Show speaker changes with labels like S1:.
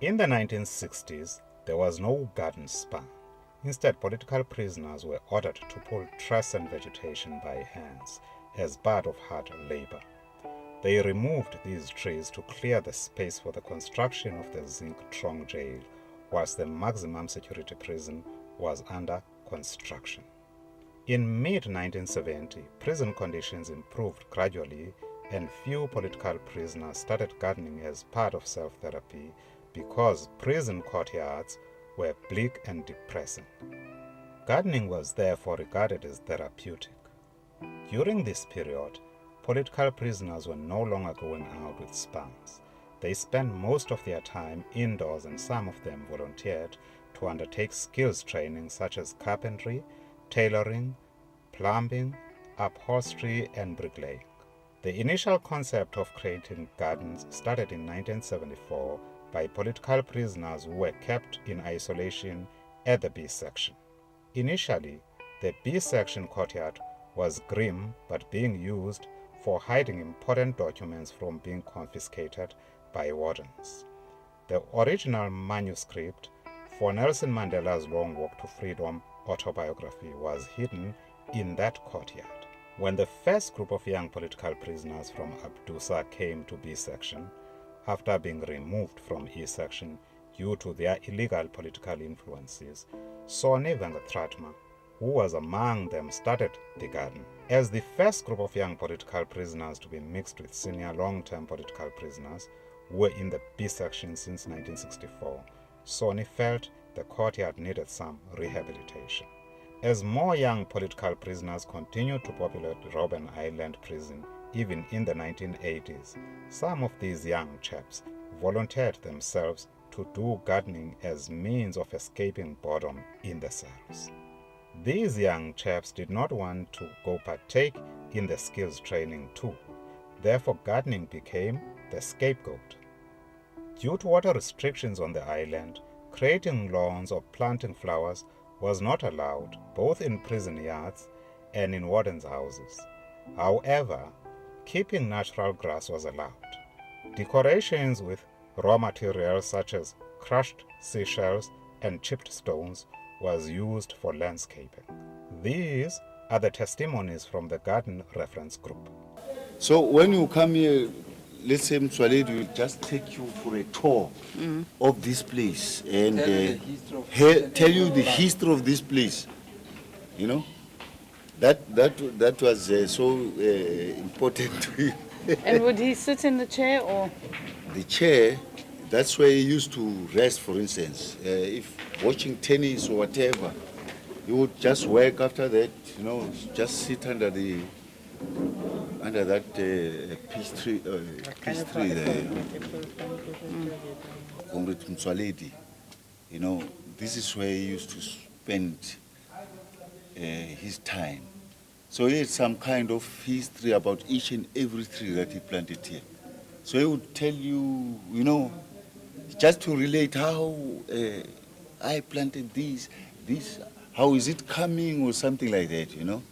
S1: In the 1960s, there was no garden spa. Instead, political prisoners were ordered to pull truss and vegetation by hands as part of hard labor. They removed these trees to clear the space for the construction of the Zinc Trong jail, whilst the maximum security prison was under construction. In mid-1970, prison conditions improved gradually and few political prisoners started gardening as part of self-therapy because prison courtyards were bleak and depressing. Gardening was therefore regarded as therapeutic. During this period, political prisoners were no longer going out with spanks. They spent most of their time indoors and some of them volunteered to undertake skills training such as carpentry, tailoring, plumbing, upholstery, and bricklaying. The initial concept of creating gardens started in 1974 by political prisoners who were kept in isolation at the B section. Initially, the B section courtyard was grim but being used for hiding important documents from being confiscated by wardens. The original manuscript for Nelson Mandela's Long Walk to Freedom autobiography was hidden in that courtyard. When the first group of young political prisoners from Abdusa came to B section, after being removed from E section due to their illegal political influences, Soni Vengatratma, who was among them, started the garden. As the first group of young political prisoners to be mixed with senior long-term political prisoners who were in the B section since 1964, Soni felt the courtyard needed some rehabilitation. As more young political prisoners continued to populate Robben Island prison, even in the 1980s, some of these young chaps volunteered themselves to do gardening as means of escaping boredom in the cells. These young chaps did not want to go partake in the skills training too. Therefore, gardening became the scapegoat. Due to water restrictions on the island, creating lawns or planting flowers was not allowed, both in prison yards and in wardens' houses. However, keeping natural grass was allowed. Decorations with raw materials such as crushed seashells and chipped stones was used for landscaping. These are the testimonies from the garden reference group.
S2: So when you come here, let's say Mtswaledi will just take you for a tour of this place and tell you the history of this place. You know, that was so important to you.
S3: And would he sit in the chair or?
S2: The chair, that's where he used to rest, for instance. If watching tennis or whatever, he would just work after that, you know, just sit under that peace tree there. Comrade Mtswaledi, you know, this is where he used to spend his time. So he had some kind of history about each and every tree that he planted here. So he would tell you, you know, just to relate how I planted this, how is it coming or something like that, you know.